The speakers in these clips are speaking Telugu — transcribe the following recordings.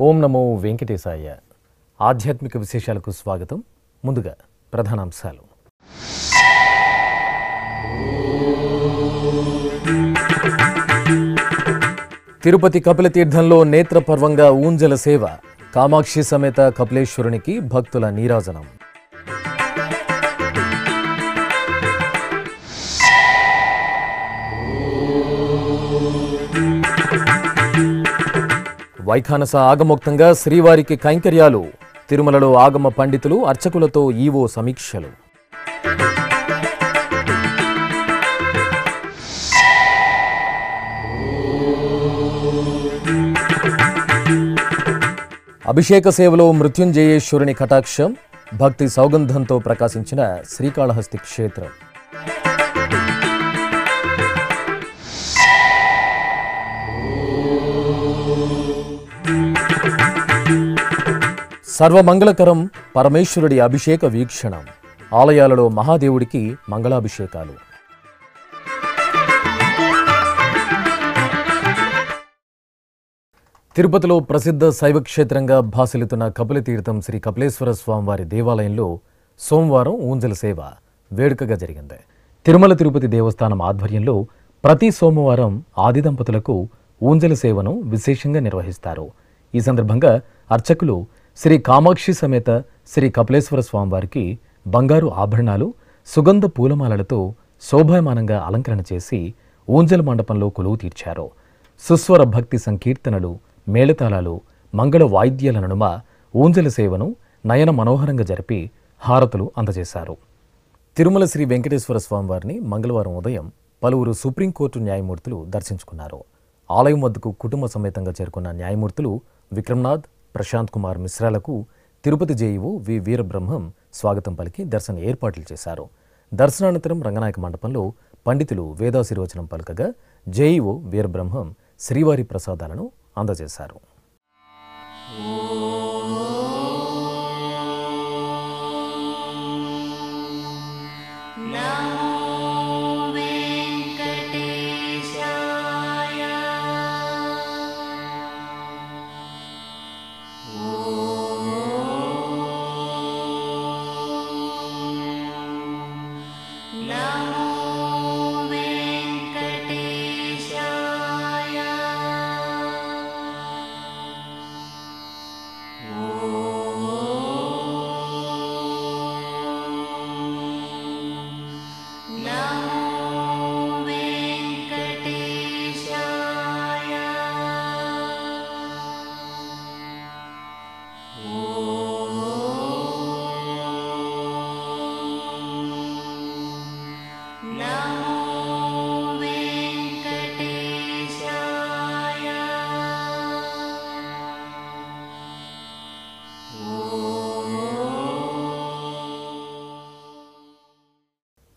ఓం నమో వెంకటేశాయ. ఆధ్యాత్మిక విశేషాలకు స్వాగతం. ముందుగా ప్రధానాంశాలు. తిరుపతి కపిలతీర్థంలో నేత్రపర్వంగా ఊంజల సేవ. కామాక్షి సమేత కపిలేశ్వరునికి భక్తుల నీరాజనం. వైఖానస ఆగమోక్తంగా శ్రీవారికి కైంకర్యాలు. తిరుమలలో ఆగమ పండితులు అర్చకులతో ఈవో సమీక్షలు. అభిషేక సేవలో మృత్యుంజయేశ్వరుని కటాక్షం. భక్తి సౌగంధంతో ప్రకాశించిన శ్రీకాళహస్తి క్షేత్రం. సర్వమంగళకరం పరమేశ్వరుడి అభిషేక వీక్షణం. ఆలయాలలో మహాదేవుడికి మంగళాభిషేకాలు. తిరుపతిలో ప్రసిద్ధ శైవక్షేత్రంగా భాసిల్లుతున్న కపిలతీర్థం శ్రీ కపిలేశ్వర స్వామివారి దేవాలయంలో సోమవారం ఊంజల సేవ వేడుకగా జరిగింది. తిరుమల తిరుపతి దేవస్థానం ఆధ్వర్యంలో ప్రతి సోమవారం ఆది దంపతులకు ఊంజల సేవను విశేషంగా నిర్వహిస్తారు. ఈ సందర్భంగా అర్చకులు శ్రీ కామాక్షి సమేత శ్రీ కపిలేశ్వర స్వామివారికి బంగారు ఆభరణాలు, సుగంధ పూలమాలలతో శోభాయమానంగా అలంకరణ చేసి ఊంజల మండపంలో కొలువు తీర్చారు. సుస్వర భక్తి సంకీర్తనలు, మేళతాళాలు, మంగళ వాయిద్యాల నడుమ ఊంజల సేవను నయన మనోహరంగా జరిపి హారతులు అందజేశారు. తిరుమల శ్రీ వెంకటేశ్వర స్వామివారిని మంగళవారం ఉదయం పలువురు సుప్రీంకోర్టు న్యాయమూర్తులు దర్శించుకున్నారు. ఆలయం వద్దకు కుటుంబ సమేతంగా చేరుకున్న న్యాయమూర్తులు విక్రమ్నాథ్, ప్రశాంత్ కుమార్ మిశ్రాలకు తిరుపతి జేఈఓ వి వీరబ్రహ్మం స్వాగతం పలికి దర్శన ఏర్పాట్లు చేశారు. దర్శనానంతరం రంగనాయక మండపంలో పండితులు వేదాశీర్వచనం పలకగా జేఈఓ వీరబ్రహ్మం శ్రీవారి ప్రసాదాలను అందజేశారు.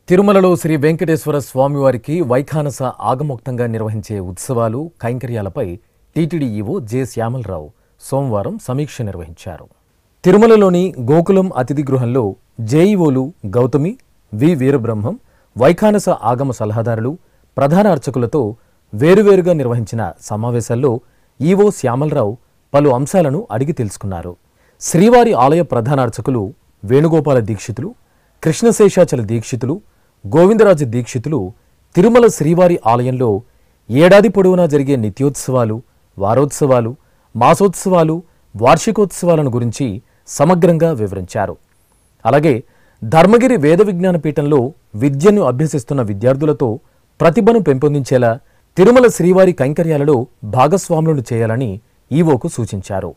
తిరుమలలో శ్రీ వెంకటేశ్వర స్వామివారికి వైఖానస ఆగమోక్తంగా నిర్వహించే ఉత్సవాలు, కైంకర్యాలపై టీటీడీ ఈవో జె శ్యామలరావు సోమవారం సమీక్ష నిర్వహించారు. తిరుమలలోని గోకులం అతిథి గృహంలో జేఈఓలు గౌతమి, వి వీరబ్రహ్మం, వైఖానస ఆగమ సలహాదారులు, ప్రధాన అర్చకులతో వేరువేరుగా నిర్వహించిన సమావేశాల్లో ఈవో శ్యామలరావు పలు అంశాలను అడిగి తెలుసుకున్నారు. శ్రీవారి ఆలయ ప్రధాన అర్చకులు వేణుగోపాల దీక్షితులు, కృష్ణశేషాచల దీక్షితులు, గోవిందరాజ దీక్షితులు తిరుమల శ్రీవారి ఆలయంలో ఏడాది పొడవునా జరిగే నిత్యోత్సవాలు, వారోత్సవాలు, మాసోత్సవాలు, వార్షికోత్సవాలను గురించి సమగ్రంగా వివరించారు. అలాగే ధర్మగిరి వేద విజ్ఞాన పీఠంలో విద్యను అభ్యసిస్తున్న విద్యార్థులతో ప్రతిభను పెంపొందించేలా తిరుమల శ్రీవారి కైంకర్యాలలో భాగస్వాములను చేయాలని ఈవోకు సూచించారు.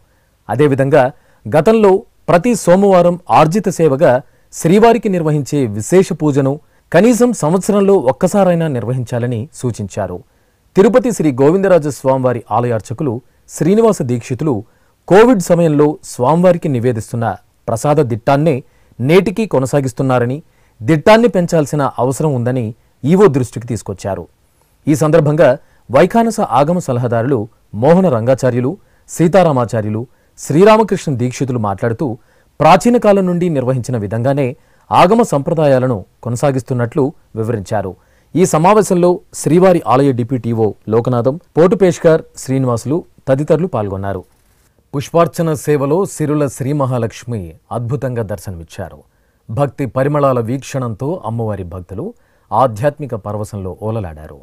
అదేవిధంగా గతంలో ప్రతి సోమవారం ఆర్జిత సేవగా శ్రీవారికి నిర్వహించే విశేష పూజను కనీసం సంవత్సరంలో ఒక్కసారైనా నిర్వహించాలని సూచించారు. తిరుపతి శ్రీ గోవిందరాజ స్వామివారి ఆలయ అర్చకులు శ్రీనివాస దీక్షితులు కోవిడ్ సమయంలో స్వామివారికి నివేదిస్తున్న ప్రసాద దిట్టాన్నే నేటికీ కొనసాగిస్తున్నారని, దిట్టాన్ని పెంచాల్సిన అవసరం ఉందని ఈవో దృష్టికి తీసుకొచ్చారు. ఈ సందర్భంగా వైఖానస ఆగమ సలహాదారులు మోహన రంగాచార్యులు, సీతారామాచార్యులు, శ్రీరామకృష్ణ దీక్షితులు మాట్లాడుతూ ప్రాచీన కాలం నుండి నిర్వహించిన విధంగానే ఆగమ సంప్రదాయాలను కొనసాగిస్తున్నట్లు వివరించారు. ఈ సమావేశంలో శ్రీవారి ఆలయ డిప్యూటీఓ లోకనాథం, పోటుపేష్కర్ శ్రీనివాసులు తదితరులు పాల్గొన్నారు. పుష్పార్చన సేవలో సిరుల శ్రీ మహాలక్ష్మి అద్భుతంగా దర్శనమిచ్చారు. భక్తి పరిమళాల వీక్షణంతో అమ్మవారి భక్తులు ఆధ్యాత్మిక పరవశంలో ఓలలాడారు.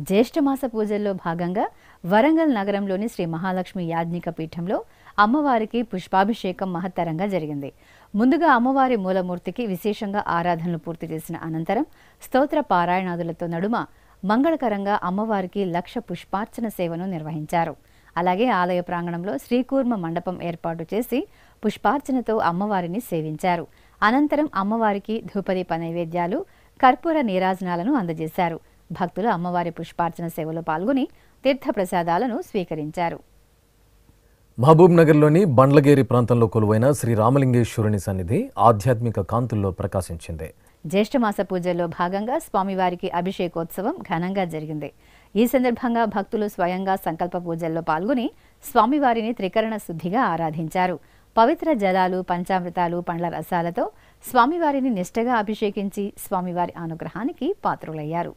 జ్యేష్ఠమాస పూజల్లో భాగంగా వరంగల్ నగరంలోని శ్రీ మహాలక్ష్మి యాజ్ఞిక పీఠంలో అమ్మవారికి పుష్పాభిషేకం మహత్తరంగా జరిగింది. ముందుగా అమ్మవారి మూలమూర్తికి విశేషంగా ఆరాధనలు పూర్తి చేసిన అనంతరం స్తోత్ర పారాయణాదులతో నడుమ మంగళకరంగా అమ్మవారికి 1,00,000 పుష్పార్చన సేవను నిర్వహించారు. అలాగే ఆలయ ప్రాంగణంలో శ్రీకూర్మ మండపం ఏర్పాటు చేసి పుష్పార్చనతో అమ్మవారిని సేవించారు. అనంతరం అమ్మవారికి ధూపదీప నైవేద్యాలు, కర్పూర నీరాజనాలను అందజేశారు. భక్తులు అమ్మవారి పుష్పార్చన సేవలో పాల్గొని తీర్థప్రసాదాలను స్వీకరించారు. మహబూబ్ నగర్లోని బండ్లగేరి ప్రాంతంలో కొలువైన శ్రీ రామలింగేశ్వరుని సన్నిధి ఆధ్యాత్మిక కాంతుల్లో ప్రకాశించింది. జ్యేష్ఠమాస పూజల్లో భాగంగా స్వామివారికి అభిషేకోత్సవం ఘనంగా జరిగింది. ఈ సందర్భంగా భక్తులు స్వయంగా సంకల్ప పూజల్లో పాల్గొని స్వామివారిని త్రికరణ శుద్ధిగా ఆరాధించారు. పవిత్ర జలాలు, పంచామృతాలు, పండ్ల రసాలతో స్వామివారిని నిష్ఠగా అభిషేకించి స్వామివారి అనుగ్రహానికి పాత్రులయ్యారు.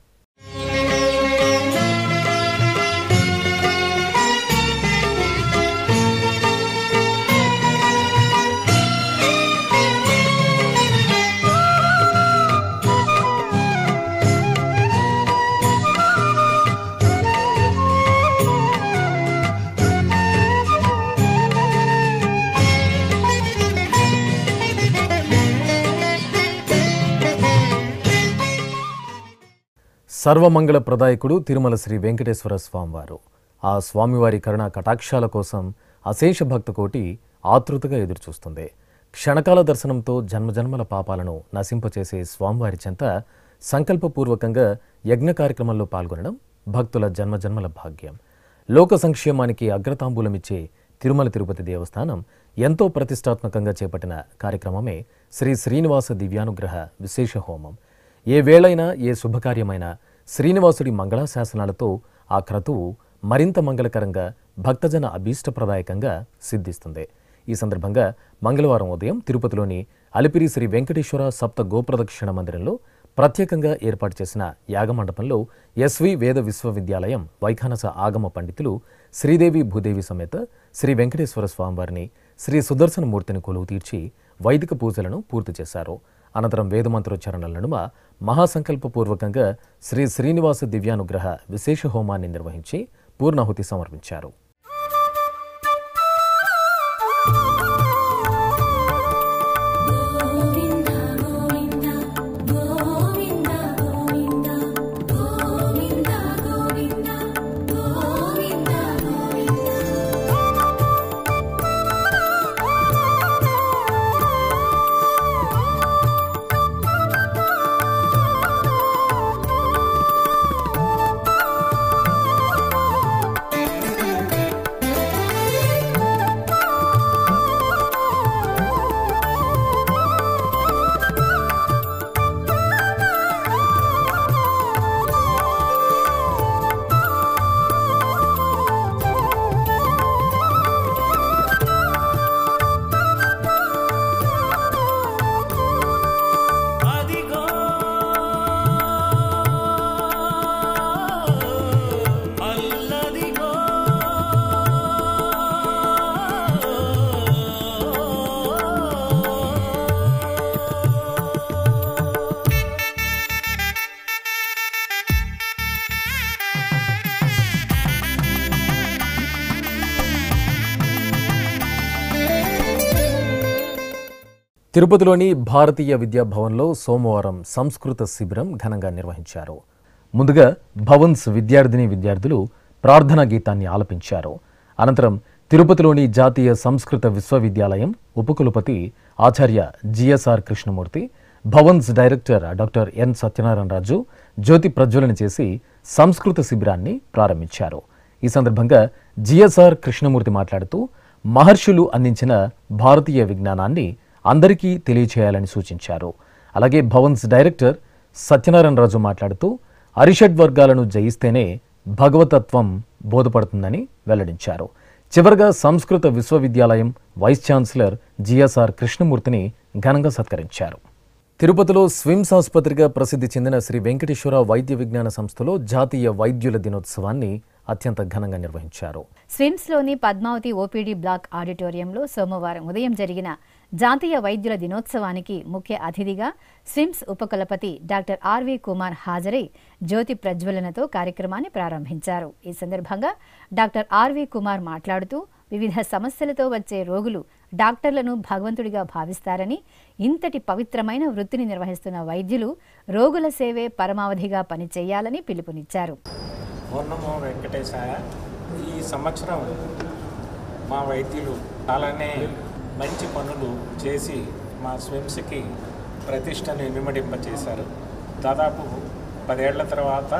సర్వమంగళ ప్రదాయకుడు తిరుమల శ్రీ వెంకటేశ్వర స్వామివారు. ఆ స్వామివారి కరుణా కటాక్షాల కోసం అశేష భక్త కోటి ఆతృతగా ఎదురుచూస్తుంది. క్షణకాల దర్శనంతో జన్మజన్మల పాపాలను నశింపచేసే స్వామివారి చెంత సంకల్పపూర్వకంగా యజ్ఞ కార్యక్రమంలో పాల్గొనడం భక్తుల జన్మజన్మల భాగ్యం. లోక సంక్షేమానికి అగ్రతాంబూలమిచ్చే తిరుమల తిరుపతి దేవస్థానం ఎంతో ప్రతిష్టాత్మకంగా చేపట్టిన కార్యక్రమమే శ్రీ శ్రీనివాస దివ్యానుగ్రహ విశేష హోమం. ఏ వేళైనా, ఏ శుభకార్యమైనా శ్రీనివాసుడి మంగళాశాసనాలతో ఆ క్రతువు మరింత మంగళకరంగా, భక్తజన అభీష్టప్రదాయకంగా సిద్ధిస్తుంది. ఈ సందర్భంగా మంగళవారం ఉదయం తిరుపతిలోని అలిపిరి శ్రీ వెంకటేశ్వర సప్త గోప్రదక్షిణ మందిరంలో ప్రత్యేకంగా ఏర్పాటు చేసిన యాగమండపంలో ఎస్వి వేద విశ్వవిద్యాలయం వైఖానస ఆగమ పండితులు శ్రీదేవి భూదేవి సమేత శ్రీ వెంకటేశ్వర స్వామివారిని, శ్రీ సుదర్శనమూర్తిని కొలువు తీర్చి వైదిక పూజలను పూర్తి చేశారు. అనంతరం వేదమంత్రోచ్చారణల నడుమ మహాసంకల్పపూర్వకంగా శ్రీ శ్రీనివాస దివ్యానుగ్రహ విశేష హోమాన్ని నిర్వహించి పూర్ణాహుతి సమర్పించారు. తిరుపతిలోని భారతీయ విద్యాభవన్లో సోమవారం సంస్కృత శిబిరం ఘనంగా నిర్వహించారు. ముందుగా భవన్స్ విద్యార్థులు ప్రార్థనా గీతాన్ని ఆలపించారు. అనంతరం తిరుపతిలోని జాతీయ సంస్కృత విశ్వవిద్యాలయం ఉపకులపతి ఆచార్య జిఎస్ఆర్ కృష్ణమూర్తి, భవన్స్ డైరెక్టర్ డాక్టర్ ఎన్ సత్యనారాయణరాజు జ్యోతి ప్రజ్వలన చేసి సంస్కృత శిబిరాన్ని ప్రారంభించారు. ఈ సందర్భంగా జిఎస్ఆర్ కృష్ణమూర్తి మాట్లాడుతూ మహర్షులు అందించిన భారతీయ విజ్ఞానాన్ని అందరికీ తెలియచేయాలని సూచించారు. అలాగే భవన్స్ డైరెక్టర్ సత్యనారాయణరాజు మాట్లాడుతూ అరిషడ్ వర్గాలను జయిస్తేనే భగవతత్వం బోధపడుతుందని వెల్లడించారు. చివరగా సంస్కృత విశ్వవిద్యాలయం వైస్ ఛాన్సలర్ జిఎస్ఆర్ కృష్ణమూర్తిని ఘనంగా సత్కరించారు. తిరుపతిలో స్విమ్స్ ఆసుపత్రిగా ప్రసిద్ధి చెందిన శ్రీ వెంకటేశ్వర వైద్య విజ్ఞాన సంస్థలో జాతీయ వైద్యుల దినోత్సవాన్ని అత్యంత ఘనంగా నిర్వహించారు. స్విమ్స్లోని పద్మావతి ఓపీడీ బ్లాక్ ఆడిటోరియంలో సోమవారం ఉదయం జరిగిన జాతీయ వైద్యుల దినోత్సవానికి ముఖ్య అతిథిగా స్విమ్స్ ఉపకులపతి డాక్టర్ ఆర్వి కుమార్ హాజరై జ్యోతి ప్రజ్వలనతో కార్యక్రమాన్ని ప్రారంభించారు. ఈ సందర్భంగా డాక్టర్ ఆర్వి కుమార్ మాట్లాడుతూ వివిధ సమస్యలతో వచ్చే రోగులు డాక్టర్లను భగవంతుడిగా భావిస్తారని, ఇంతటి పవిత్రమైన వృత్తిని నిర్వహిస్తున్న వైద్యులు రోగుల సేవే పరమావధిగా పనిచేయాలని పిలుపునిచ్చారు. ఓర్ణమో వెంకటేశాయ. ఈ సంవత్సరం మా వైద్యులు చాలానే మంచి పనులు చేసి మా స్విమ్స్కి ప్రతిష్టను ఇనుమడింపచేశారు. దాదాపు 10 ఏళ్ల తర్వాత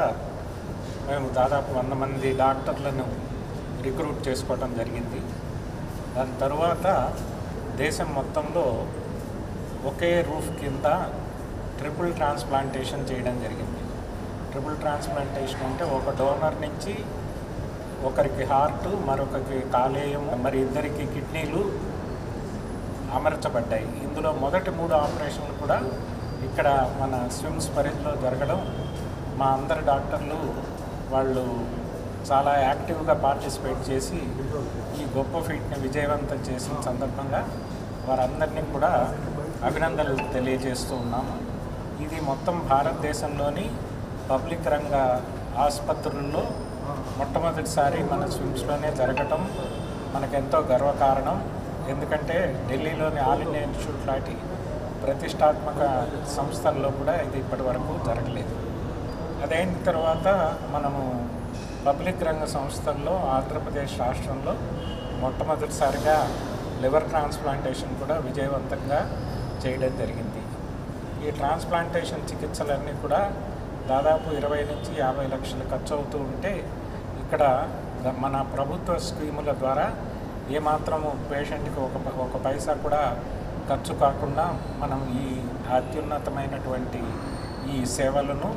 మేము దాదాపు 100 మంది డాక్టర్లను రిక్రూట్ చేసుకోవడం జరిగింది. దాని తరువాత దేశం మొత్తంలో ఒకే రూఫ్ కింద ట్రిపుల్ ట్రాన్స్ప్లాంటేషన్ చేయడం జరిగింది. ట్రిపుల్ ట్రాన్స్ప్లాంటేషన్ అంటే ఒక డోనర్ నుంచి ఒకరికి హార్ట్, మరొకరికి కాలేయం, మరి ఇద్దరికి కిడ్నీలు అమర్చబడ్డాయి. ఇందులో మొదటి 3 ఆపరేషన్లు కూడా ఇక్కడ మన స్విమ్స్ పరిధిలో జరగడం మా అందరు డాక్టర్లు వాళ్ళు చాలా యాక్టివ్గా పార్టిసిపేట్ చేసి ఈ గొప్ప ఫీట్ని విజయవంతం చేసిన సందర్భంగా వారందరినీ కూడా అభినందనలు తెలియజేస్తూ ఉన్నాము. ఇది మొత్తం భారతదేశంలోని పబ్లిక్ రంగ ఆసుపత్రుల్లో మొట్టమొదటిసారి మన స్విమ్స్లోనే జరగటం మనకెంతో గర్వకారణం. ఎందుకంటే ఢిల్లీలోని ఆల్ ఇండియా ఇన్స్టిట్యూట్ లాంటి ప్రతిష్టాత్మక సంస్థల్లో కూడా ఇది ఇప్పటి వరకు జరగలేదు. అదైన తర్వాత మనము పబ్లిక్ రంగ సంస్థల్లో ఆంధ్రప్రదేశ్ రాష్ట్రంలో మొట్టమొదటిసారిగా లివర్ ట్రాన్స్ప్లాంటేషన్ కూడా విజయవంతంగా చేయడం జరిగింది. ఈ ట్రాన్స్ప్లాంటేషన్ చికిత్సలన్నీ కూడా దాదాపు 20 నుంచి 50 లక్షలు ఖర్చు అవుతూ ఉంటే ఇక్కడ మన ప్రభుత్వ స్కీముల ద్వారా ఏమాత్రము పేషెంట్కి ఒక పైసా కూడా ఖర్చు కాకుండా మనం ఈ అత్యున్నతమైనటువంటి ఈ సేవలను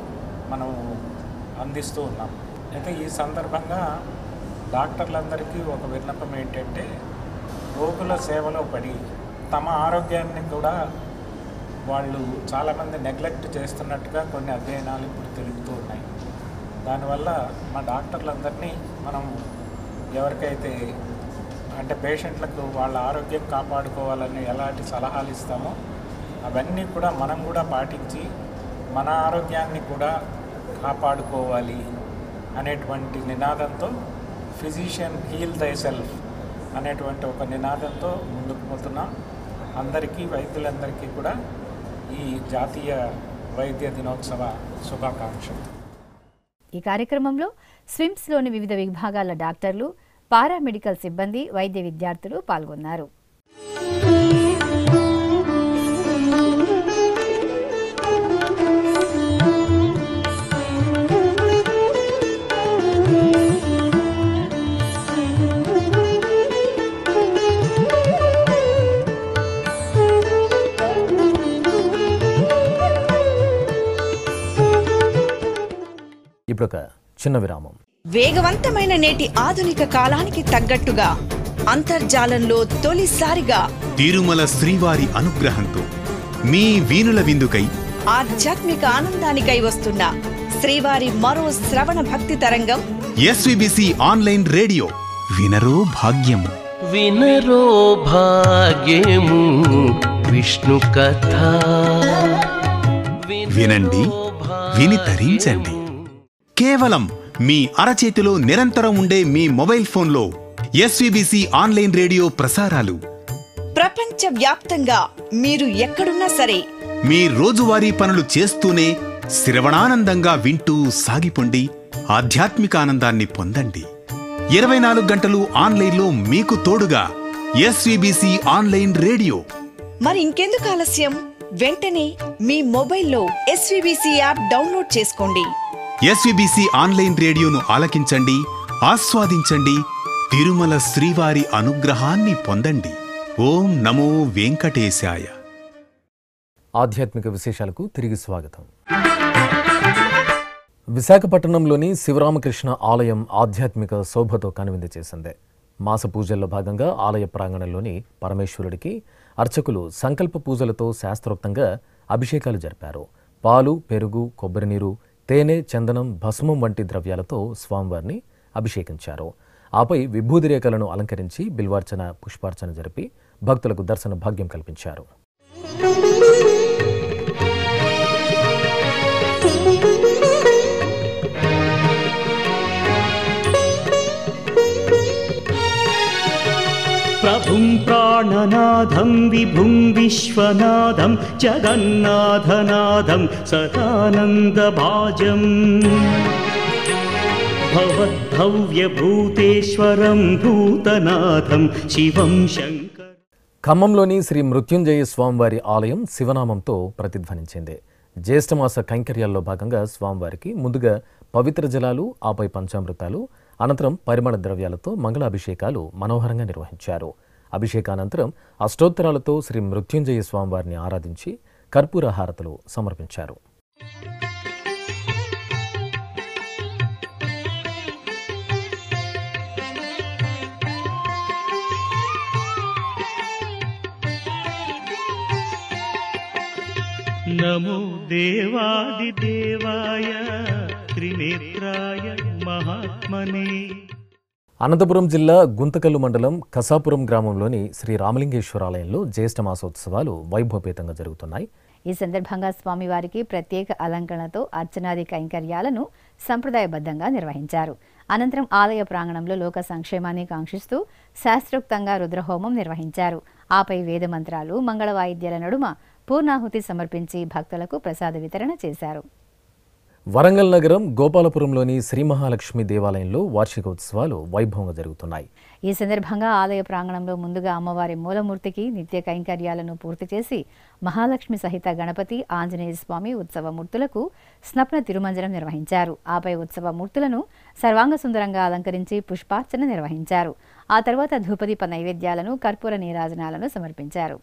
మనం అందిస్తూ ఉన్నాం. అయితే ఈ సందర్భంగా డాక్టర్లందరికీ ఒక విన్నపం ఏంటంటే రోగుల సేవలో పడి తమ ఆరోగ్యాన్ని కూడా వాళ్ళు చాలామంది నెగ్లెక్ట్ చేస్తున్నట్టుగా కొన్ని అధ్యయనాలు ఇప్పుడు తెలుపుతూ ఉన్నాయి. దానివల్ల మా డాక్టర్లందరినీ మనం ఎవరికైతే అంటే పేషెంట్లకు వాళ్ళ ఆరోగ్యం కాపాడుకోవాలని ఎలాంటి సలహాలు ఇస్తామో అవన్నీ కూడా మనం కూడా పాటించి మన ఆరోగ్యాన్ని కూడా కాపాడుకోవాలి అనేటువంటి నినాదంతో ఫిజిషియన్ హీల్ దై సెల్ఫ్ అనేటువంటి ఒక నినాదంతో ముందుకు పోతున్నాం. అందరికీ వైద్యులందరికీ కూడా ఈ జాతీయ వైద్య దినోత్సవ శుభాకాంక్షలు. ఈ కార్యక్రమంలో స్విమ్స్లోని వివిధ విభాగాల డాక్టర్లు, పారామెడికల్ సిబ్బంది, వైద్య విద్యార్థులు పాల్గొన్నారు. ఇప్పుడు ఒక చిన్న విరామం. వేగవంతమైన నేటి ఆధునిక కాలానికి తగ్గట్టుగా అంతర్జాలంలో తొలిసారిగా తిరుమల శ్రీవారి అనుగ్రహంతో మీ వీణుల విందుకై ఆధ్యాత్మిక ఆనందానికై వస్తున్న శ్రీవారి మరో శ్రవణ భక్తి తరంగం ఎస్విబిసి ఆన్లైన్ రేడియో. వినరో భాగ్యము, వినరో భాగ్యము విష్ణు కథ. వినండి, విని తరించండి. కేవలం మీ అరచేతిలో నిరంతరం ఉండే మీ మొబైల్ ఫోన్లో ఎస్విబిసి ఆన్లైన్ రేడియో ప్రసారాలు ప్రపంచ వ్యాప్తంగా మీరు ఎక్కడున్నా సరే మీ రోజువారీ పనులు చేస్తూనే శ్రవణానందంగా వింటూ సాగిపోండి. ఆధ్యాత్మిక ఆనందాన్ని పొందండి. 24 గంటలు ఆన్లైన్లో మీకు తోడుగా ఎస్విబిసి ఆన్లైన్ రేడియో. మరి ఇంకెందుకు ఆలస్యం? వెంటనే మీ మొబైల్లో ఎస్విబిసి యాప్ డౌన్లోడ్ చేసుకోండి. ఎస్విబిసి ఆన్లైన్ రేడియోను ఆలకించండి, ఆస్వాదించండి. తిరుమల శ్రీవారి అనుగ్రహాన్ని పొందండి. ఓం నమో వెంకటేశాయ. ఆధ్యాత్మిక విశేషాలకు తిరిగి స్వాగతం. విశాఖపట్నంలోని శివరామకృష్ణ ఆలయం ఆధ్యాత్మిక శోభతో కనువిందు చేసింది. మాస పూజల్లో భాగంగా ఆలయ ప్రాంగణంలోని పరమేశ్వరుడికి అర్చకులు సంకల్ప పూజలతో శాస్త్రోక్తంగా అభిషేకాలు జరిపారు. పాలు, పెరుగు, కొబ్బరి నీరు, తేనె, చందనం, భస్మం వంటి ద్రవ్యాలతో స్వామివారిని అభిషేకించారు. ఆపై విభూది రేఖలను అలంకరించి బిల్వార్చన, పుష్పార్చన జరిపి భక్తులకు దర్శన భాగ్యం కల్పించారు. ప్రభుం ప్రాణనాథం విభుం విశ్వనాథం జగన్నాథనాథం సదానందభాజం భవద్భవ్యభూతేశ్వరం భూతనాథం శివం శంకర్. ఖమ్మంలోని శ్రీ మృత్యుంజయ స్వామివారి ఆలయం శివనామంతో ప్రతిధ్వనించింది. జ్యేష్ఠమాస కైంకర్యాల్లో భాగంగా స్వామివారికి ముందుగా పవిత్ర జలాలు, ఆపై పంచామృతాలు, అనంతరం పరిమళ ద్రవ్యాలతో మంగళాభిషేకాలు మనోహరంగా నిర్వహించారు. అభిషేకానంతరం అష్టోత్తరాలతో శ్రీ మృత్యుంజయ స్వామివారిని ఆరాధించి కర్పూర హారతులు సమర్పించారు. నమో దేవాదిదేవాయ త్రినేత్రాయ మహాత్మనే. అనంతపురం జిల్లా గుంతకల్లు మండలం కసాపురం గ్రామంలోని శ్రీ రామలింగేశ్వరాలయంలో జ్యేష్ఠమాసోత్సవాలు వైభవపేతంగా జరుగుతున్నాయి. ఈ సందర్భంగా స్వామివారికి ప్రత్యేక అలంకరణతో అర్చనాది కైంకర్యాలను సంప్రదాయబద్ధంగా నిర్వహించారు. అనంతరం ఆలయ ప్రాంగణంలో లోక సంక్షేమాన్ని కాంక్షిస్తూ శాస్త్రోక్తంగా రుద్రహోమం నిర్వహించారు. ఆపై వేదమంత్రాలు, మంగళ వాయిద్యాల నడుమ పూర్ణాహుతి సమర్పించి భక్తులకు ప్రసాద వితరణ చేశారు. వరంగల్ నగరం గోపాలపురంలోని శ్రీ మహాలక్ష్మి దేవాలయంలో వార్షికోత్సవాలు వైభవంగా జరుగుతున్నాయి. ఈ సందర్భంగా ఆలయ ప్రాంగణంలో ముందుగా అమ్మవారి మూలమూర్తికి నిత్య కైంకర్యాలను పూర్తి చేసి మహాలక్ష్మి సహిత గణపతి, ఆంజనేయ స్వామి ఉత్సవమూర్తులకు స్నప్న తిరుమంజనం నిర్వహించారు. ఆపై ఉత్సవమూర్తులను సర్వాంగ సుందరంగా అలంకరించి పుష్పార్చన నిర్వహించారు. ఆ తర్వాత ధూపదీప నైవేద్యాలను, కర్పూర నీరాజనాలను సమర్పించారు.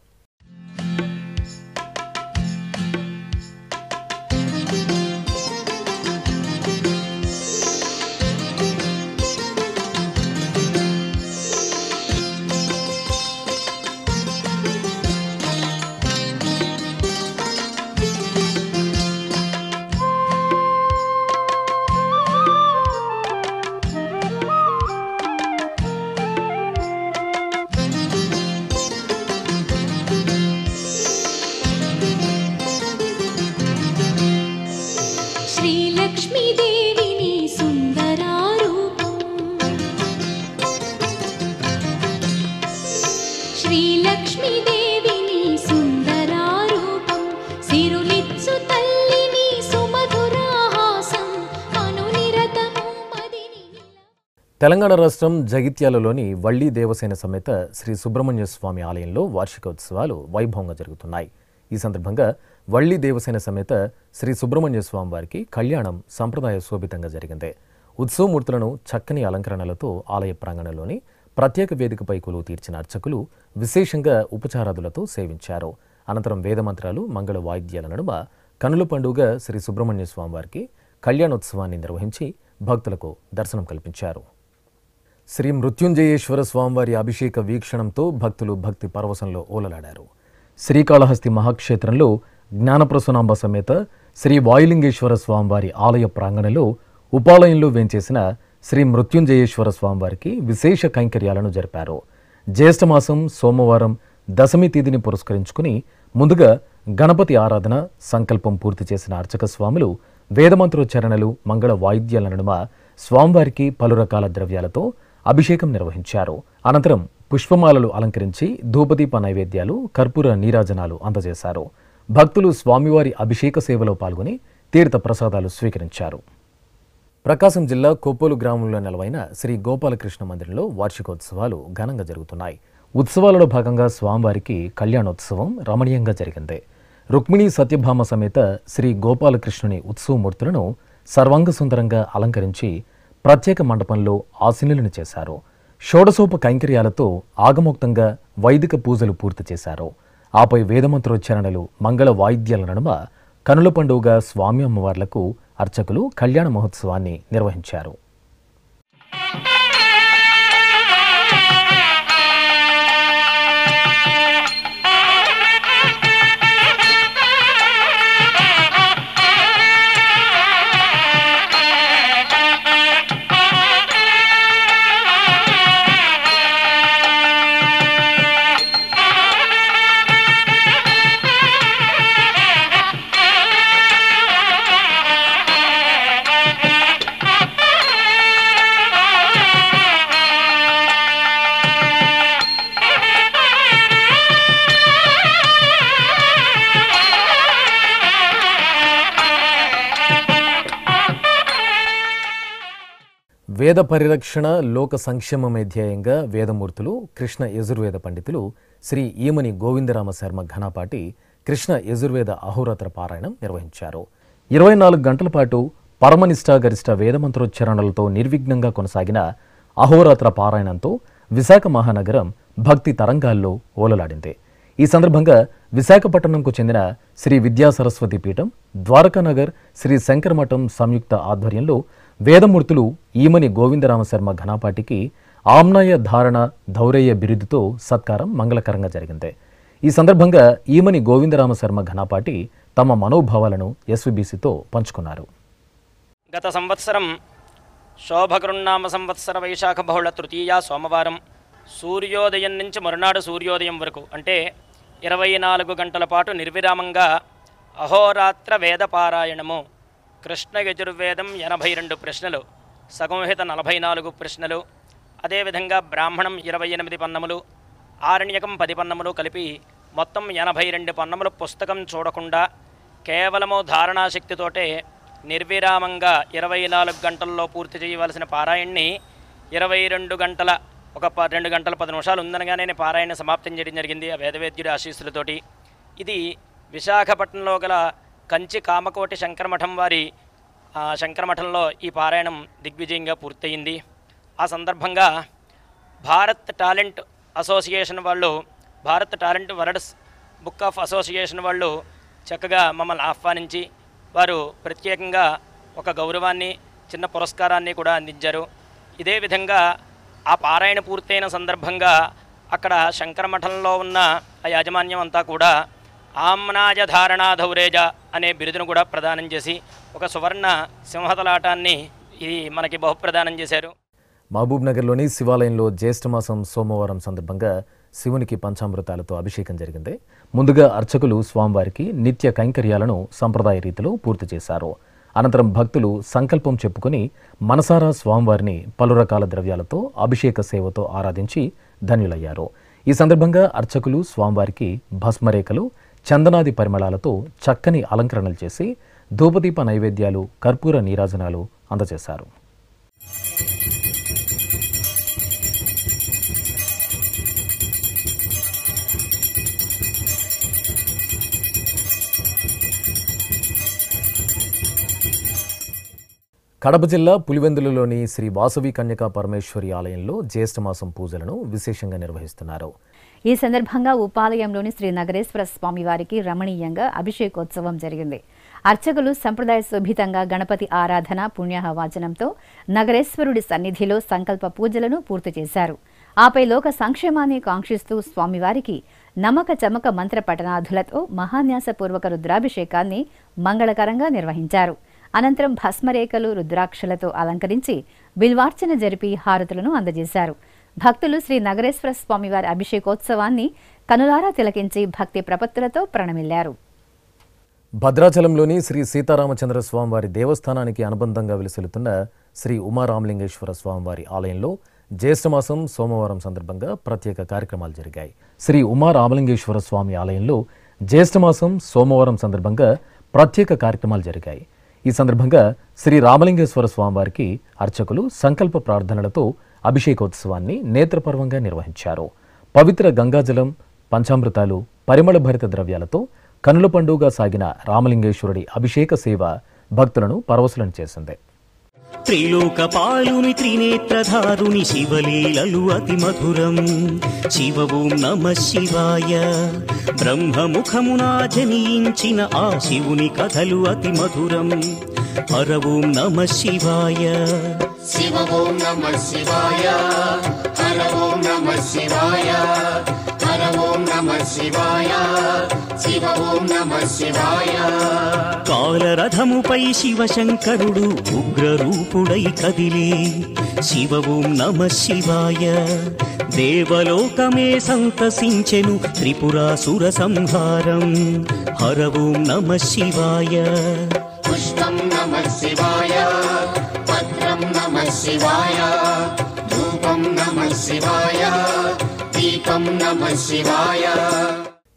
తెలంగాణ రాష్ట్రం జగిత్యాలలోని వళ్ళీ దేవసేన సమేత శ్రీ సుబ్రహ్మణ్య స్వామి ఆలయంలో వార్షికోత్సవాలు వైభవంగా జరుగుతున్నాయి. ఈ సందర్భంగా వళ్ళీ దేవసేన సమేత శ్రీ సుబ్రహ్మణ్య స్వామి వారికి కళ్యాణం సంప్రదాయ శోభితంగా జరిగింది. ఉత్సవమూర్తులను చక్కని అలంకరణలతో ఆలయ ప్రాంగణంలోని ప్రత్యేక వేదికపై కొలువు తీర్చిన అర్చకులు విశేషంగా ఉపచారాదులతో సేవించారు. అనంతరం వేదమంత్రాలు, మంగళ వాయిద్యాల నడుమ కనుల పండుగ శ్రీ సుబ్రహ్మణ్య స్వామి వారికి కళ్యాణోత్సవాన్ని నిర్వహించి భక్తులకు దర్శనం కల్పించారు. శ్రీ మృత్యుంజయేశ్వర స్వామివారి అభిషేక వీక్షణంతో భక్తులు భక్తి పరవశంలో ఓలలాడారు. శ్రీకాళహస్తి మహాక్షేత్రంలో జ్ఞానప్రసూనాంబ సమేత శ్రీ వాయులింగేశ్వర స్వామివారి ఆలయ ప్రాంగణంలో ఉపాలయంలో వేంచేసిన శ్రీ మృత్యుంజయేశ్వర స్వామివారికి విశేష కైంకర్యాలను జరిపారు. జ్యేష్ఠమాసం సోమవారం దశమి తేదీని పురస్కరించుకుని ముందుగా గణపతి ఆరాధన సంకల్పం పూర్తి చేసిన అర్చక స్వాములు వేదమంత్రోచ్చరణలు, మంగళ వాయిద్యాల నడుమ స్వామివారికి పలు రకాల ద్రవ్యాలతో అభిషేకం నిర్వహించారు. అనంతరం పుష్పమాలలు అలంకరించి ధూపదీప నైవేద్యాలు, కర్పూర నీరాజనాలు అందజేశారు. భక్తులు స్వామివారి అభిషేక సేవలో పాల్గొని తీర్థ ప్రసాదాలు స్వీకరించారు. ప్రకాశం జిల్లా కొప్పోలు గ్రామంలో నెలవైన శ్రీ గోపాలకృష్ణ మందిరంలో వార్షికోత్సవాలు ఘనంగా జరుగుతున్నాయి. ఉత్సవాలలో భాగంగా స్వామివారికి కళ్యాణోత్సవం రమణీయంగా జరిగింది. రుక్మిణీ సత్యభామ సమేత శ్రీ గోపాలకృష్ణుని ఉత్సవమూర్తులను సర్వాంగ సుందరంగా అలంకరించి ప్రత్యేక మండపంలో ఆసీనులను చేశారు. షోడశోప కైంకర్యాలతో ఆగమోక్తంగా వైదిక పూజలు పూర్తి చేశారు. ఆపై వేదమంత్రోచ్చరణలు, మంగళ వాయిద్యాల నడుమ కనుల పండుగ స్వామి అమ్మవార్లకు అర్చకులు కళ్యాణ మహోత్సవాన్ని నిర్వహించారు. వేద పరిరక్షణ లోక సంక్షేమమే ధ్యేయంగా వేదమూర్తులు కృష్ణ యజుర్వేద పండితులు శ్రీ ఈమని గోవిందరామ శర్మ ఘనపాటి కృష్ణ యజుర్వేద అహోరాత్ర పారాయణం నిర్వహించారు. 24 గంటల పాటు పరమనిష్టాగరిష్ట వేదమంత్రోచ్చరణలతో నిర్విఘ్నంగా కొనసాగిన అహోరాత్ర పారాయణంతో విశాఖ మహానగరం భక్తి తరంగాల్లో ఓలలాడింది. ఈ సందర్భంగా విశాఖపట్నంకు చెందిన శ్రీ విద్యా సరస్వతి పీఠం, ద్వారకానగర్ శ్రీ శంకరమఠం సంయుక్త ఆధ్వర్యంలో వేదమూర్తులు ఈమని గోవిందరామ శర్మ ఘనపాటికి ఆమ్నాయ ధారణ ధౌరేయ బిరుదుతో సత్కారం మంగళకరంగా జరిగింది. ఈ సందర్భంగా ఈమని గోవిందరామ శర్మ ఘనపాటి తమ మనోభావాలను ఎస్వీబీసీతో పంచుకున్నారు. గత సంవత్సరం శోభకృన్నామ సంవత్సర వైశాఖ బహుళ తృతీయ సోమవారం సూర్యోదయం నుంచి మరునాడు సూర్యోదయం వరకు అంటే 24 గంటల పాటు నిర్విరామంగా అహోరాత్ర వేద పారాయణము, కృష్ణ యజుర్వేదం 82 ప్రశ్నలు, సగంహిత 44 ప్రశ్నలు, అదేవిధంగా బ్రాహ్మణం 28 పన్నములు, ఆరణ్యకం 10 పన్నములు కలిపి మొత్తం 82 పన్నములు పుస్తకం చూడకుండా కేవలము ధారణాశక్తితోటే నిర్విరామంగా 24 గంటల్లో పూర్తి చేయవలసిన పారాయణని 22 గంటల 2 గంటల 10 నిమిషాలు ఉందనగానే పారాయణ సమాప్తం చేయడం జరిగింది ఆ వేదవేద్యుడి ఆశీస్సులతోటి. ఇది విశాఖపట్నంలో గల కంచి కామకోటి శంకరమఠం వారి శంకరమఠంలో ఈ పారాయణం దిగ్విజయంగా పూర్తయింది. ఆ సందర్భంగా భారత్ టాలెంట్ అసోసియేషన్ వాళ్ళు, Bharat talent words book of association వాళ్ళు చక్కగా మమ్మల్ని ఆహ్వానించి వారు ప్రత్యేకంగా ఒక గౌరవాన్ని, చిన్న పురస్కారాన్ని కూడా అందించారు. ఇదే విధంగా ఆ పారాయణ పూర్తయిన సందర్భంగా అక్కడ శంకరమఠంలో ఉన్న ఆ యాజమాన్యం అంతా కూడా ఆమ్నాయ ధారణా ధౌరేజ అనే బిరుదును కూడా ప్రదానం చేసి ఒక సువర్ణ సింహతలాటాన్ని ఇది మనకి బహుప్రదానం చేశారు. మహబూబ్నగర్లోని శివాలయంలో జ్యేష్ఠమాసం సోమవారం సందర్భంగా శివునికి పంచామృతాలతో అభిషేకం జరిగింది. ముందుగా అర్చకులు స్వామివారికి నిత్య కైంకర్యాలను సంప్రదాయ రీతిలో పూర్తి చేశారు. అనంతరం భక్తులు సంకల్పం చెప్పుకొని మనసారా స్వామివారిని పలు రకాల ద్రవ్యాలతో అభిషేక సేవతో ఆరాధించి ధన్యులయ్యారు. ఈ సందర్భంగా అర్చకులు స్వామివారికి భస్మరేఖలు, చందనాది పరిమళాలతో చక్కని అలంకరణలు చేసి ధూపదీప నైవేద్యాలు, కర్పూర నీరాజనాలు అందజేశారు. కడప జిల్లా పులివెందులలోని శ్రీ వాసవి కన్యకా పరమేశ్వరి ఆలయంలో జ్యేష్ఠమాసం పూజలను విశేషంగా నిర్వహిస్తున్నారు. ఈ సందర్భంగా ఉపాలయంలోని శ్రీ నగరేశ్వర స్వామి వారికి రమణీయంగా అభిషేకోత్సవం జరిగింది. అర్చకులు సంప్రదాయ శోభితంగా గణపతి ఆరాధన, పుణ్యాహవాచనంతో నగరేశ్వరుడి సన్నిధిలో సంకల్ప పూజలను పూర్తి చేశారు. ఆపై లోక సంక్షేమాన్ని కాంక్షిస్తూ స్వామివారికి నమక చమక మంత్ర పఠనాదులతో మహాన్యాసపూర్వక రుద్రాభిషేకాన్ని మంగళకరంగా నిర్వహించారు. అనంతరం భస్మరేఖలు, రుద్రాక్షలతో అలంకరించి బిల్వార్చన జరిపి హారతులను అందజేశారు. భక్తులు శ్రీ నగరేశ్వర స్వామివారి అభిషేకోత్సవాన్ని కనులారా తిలకించి భక్తి ప్రపత్తులతో ప్రణమిల్లారు. భద్రాచలంలోని శ్రీ సీతారామచంద్ర స్వామివారి దేవస్థానానికి అనుబంధంగా వెలుసిల్లుతున్న శ్రీ ఉమారామలింగేశ్వర స్వామివారి ఆలయంలో జ్యేష్ఠమాసం సోమవారం సందర్భంగా ప్రత్యేక కార్యక్రమాలు జరిగాయి. శ్రీ ఉమారామలింగేశ్వర స్వామి ఆలయంలో జ్యేష్ఠమాసం సోమవారం సందర్భంగా ప్రత్యేక కార్యక్రమాలు జరిగాయి. ఈ సందర్భంగా శ్రీ రామలింగేశ్వర స్వామివారికి అర్చకులు సంకల్ప ప్రార్థనలతో అభిషేకోత్సవాన్ని నేత్రపర్వంగా నిర్వహించారు. పవిత్ర గంగాజలం, పంచామృతాలు, పరిమళ భరిత ద్రవ్యాలతో కనుల పండుగగా సాగిన రామలింగేశ్వరుడి అభిషేక సేవ భక్తులను పరవశులను చేసింది. త్రిలోకపాలుని త్రినేత్రధారుని శివలీలలు అతి మధురం. శివ ఓం నమః శివాయ. బ్రహ్మముఖమునా జనించిన ఆ శివుని కథలు అతి మధురం. హర ఓం నమ శివాయ. శివ ఓం నమ శివాయ, హర ఓం నమ శివాయ, హర ఓం నమ శివాయ, శివ ఓం నమ శివాయ. కాలరథముపై శివశంకరుడు ఉగ్రరూపుడై కదిలి శివ ఓం నమ శివాయ. దేవలోకమే సంతసించెను త్రిపురాసుర సంహారం. హర ఓం నమ శివాయ. పుష్పం నమ శివాయ, పత్రం నమ శివాయ, ధూపం నమ శివాయ, దీపం నమ శివాయ.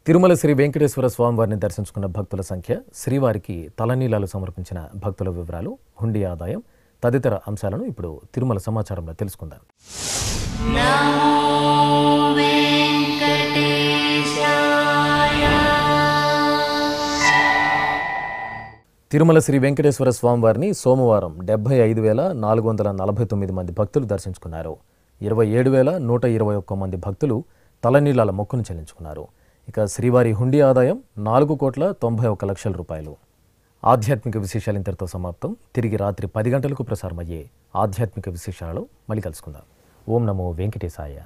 తిరుమల శ్రీ వెంకటేశ్వర స్వామివారిని దర్శించుకున్న భక్తుల సంఖ్య, శ్రీవారికి తలనీలాలు సమర్పించిన భక్తుల వివరాలు, హుండీ ఆదాయం తదితర అంశాలను ఇప్పుడు తిరుమల సమాచారంలో తెలుసుకుందాం. తిరుమల శ్రీ వెంకటేశ్వర స్వామివారిని సోమవారం 75,449 మంది భక్తులు దర్శించుకున్నారు. 27,121 మంది భక్తులు తలనీలాల మొక్కును చెల్లించుకున్నారు. ఇక శ్రీవారి హుండీ ఆదాయం 4,91,00,000 రూపాయలు. ఆధ్యాత్మిక విశేషాలు ఇంతటితో సమాప్తం. తిరిగి రాత్రి 10 గంటలకు ప్రసారమయ్యే ఆధ్యాత్మిక విశేషాలలో మళ్ళీ కలుసుకుందాం. ఓం నమో వెంకటేశాయ.